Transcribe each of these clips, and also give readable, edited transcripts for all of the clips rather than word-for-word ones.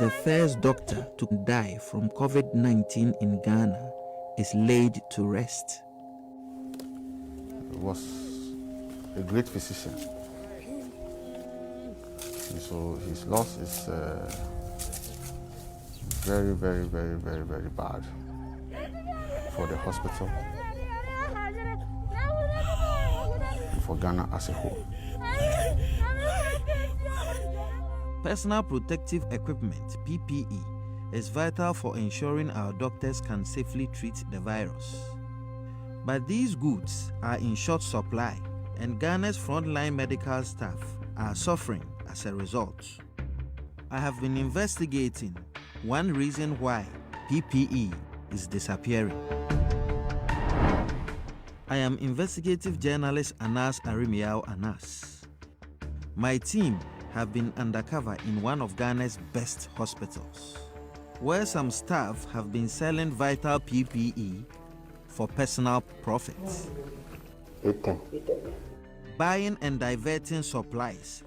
The first doctor to die from COVID-19 in Ghana is laid to rest. He was a great physician. So his loss is very, very, very, very, very bad for the hospital, for Ghana as a whole. Personal protective equipment, PPE, is vital for ensuring our doctors can safely treat the virus. But these goods are in short supply, and Ghana's frontline medical staff are suffering as a result. I have been investigating one reason why PPE is disappearing. I am investigative journalist Anas Arimiao Anas. My team have been undercover in one of Ghana's best hospitals, where some staff have been selling vital PPE for personal profits. Buying and diverting supplies,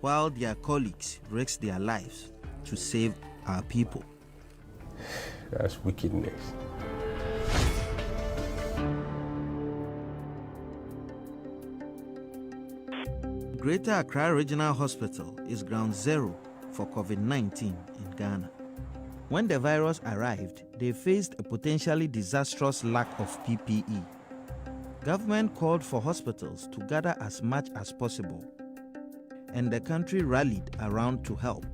while their colleagues risk their lives to save our people. That's wickedness. Greater Accra Regional Hospital is ground zero for COVID-19 in Ghana. When the virus arrived, they faced a potentially disastrous lack of PPE. Government called for hospitals to gather as much as possible, and the country rallied around to help.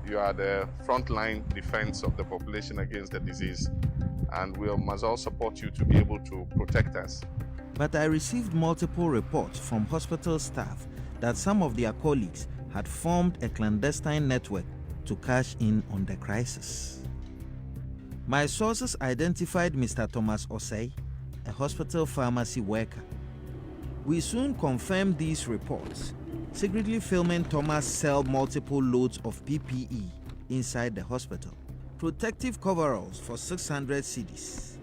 You are the frontline defense of the population against the disease, and we must all support you to be able to protect us. But I received multiple reports from hospital staff that some of their colleagues had formed a clandestine network to cash in on the crisis. My sources identified Mr. Thomas Osei, a hospital pharmacy worker. We soon confirmed these reports, secretly filming Thomas sell multiple loads of PPE inside the hospital. Protective coveralls for 600 cedis,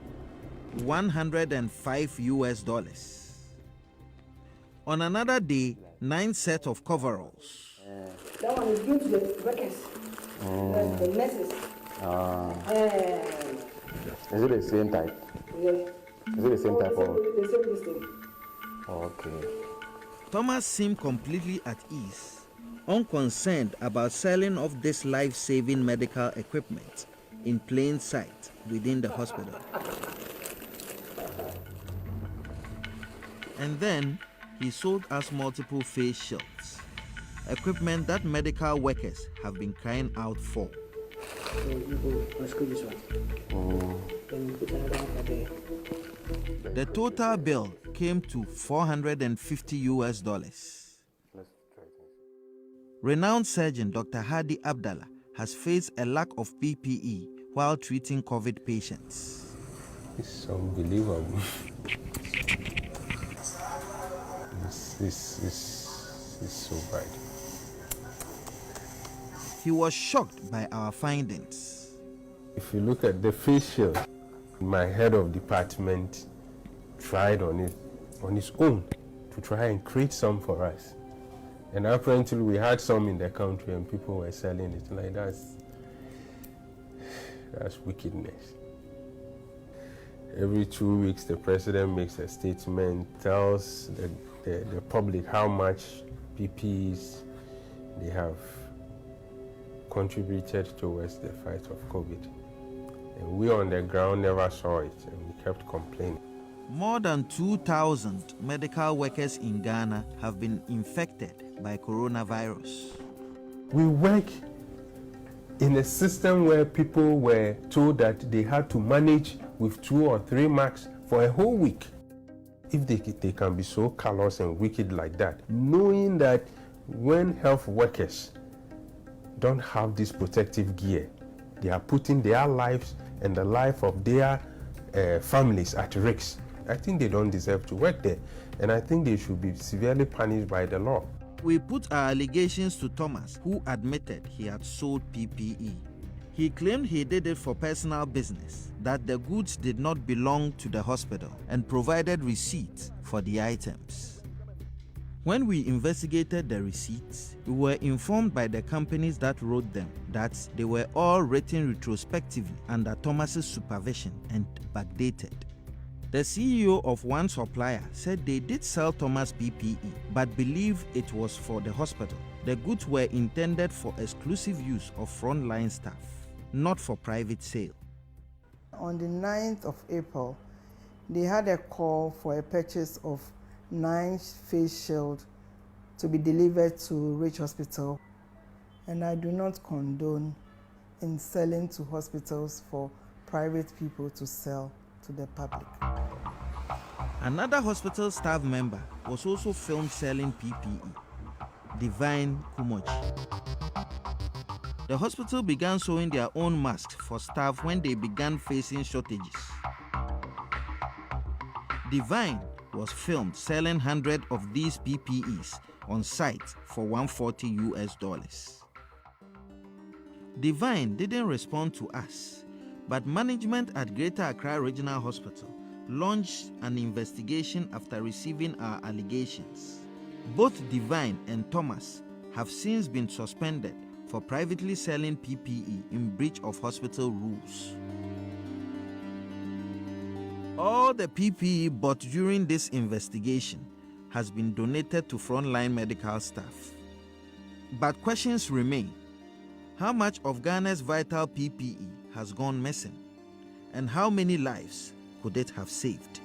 $105. On another day, 9 sets of coveralls. That one is going to the workers, the nurses. Is it the same type? Yes. Is it the same type or? The same thing. Okay. Thomas seemed completely at ease, unconcerned about selling off this life-saving medical equipment in plain sight within the hospital. And then he sold us multiple face shields, equipment that medical workers have been crying out for. So you go unscrew this one. Then you put another one for there. The total bill came to $450. Renowned surgeon Dr. Hadi Abdallah has faced a lack of PPE while treating COVID patients. It's unbelievable. This is so bad. He was shocked by our findings. If you look at the face shield, my head of department tried on his own to try and create some for us. And apparently we had some in the country and people were selling it. Like that's wickedness. Every 2 weeks the president makes a statement, tells the public how much PPEs they have contributed towards the fight of COVID. And we on the ground never saw it, and we kept complaining. More than 2,000 medical workers in Ghana have been infected by coronavirus. We work in a system where people were told that they had to manage with 2 or 3 marks for a whole week. If they can be so callous and wicked like that, knowing that when health workers don't have this protective gear, they are putting their lives and the life of their families at risk. I think they don't deserve to work there, and I think they should be severely punished by the law. We put our allegations to Thomas, who admitted he had sold PPE. He claimed he did it for personal business, that the goods did not belong to the hospital, and provided receipts for the items. When we investigated the receipts, we were informed by the companies that wrote them that they were all written retrospectively under Thomas's supervision and backdated. The CEO of one supplier said they did sell Thomas PPE but believed it was for the hospital. The goods were intended for exclusive use of frontline staff, not for private sale. On the 9th of April, they had a call for a purchase of 9 face shields to be delivered to Rich Hospital, and I do not condone in selling to hospitals for private people to sell to the public. Another hospital staff member was also filmed selling PPE, Divine Kumochi. The hospital began sewing their own masks for staff when they began facing shortages. Divine was filmed selling 100 of these PPEs on site for $140. Divine didn't respond to us, but management at Greater Accra Regional Hospital launched an investigation after receiving our allegations. Both Divine and Thomas have since been suspended for privately selling PPE in breach of hospital rules. All the PPE bought during this investigation has been donated to frontline medical staff. But questions remain. How much of Ghana's vital PPE has gone missing? And how many lives could it have saved?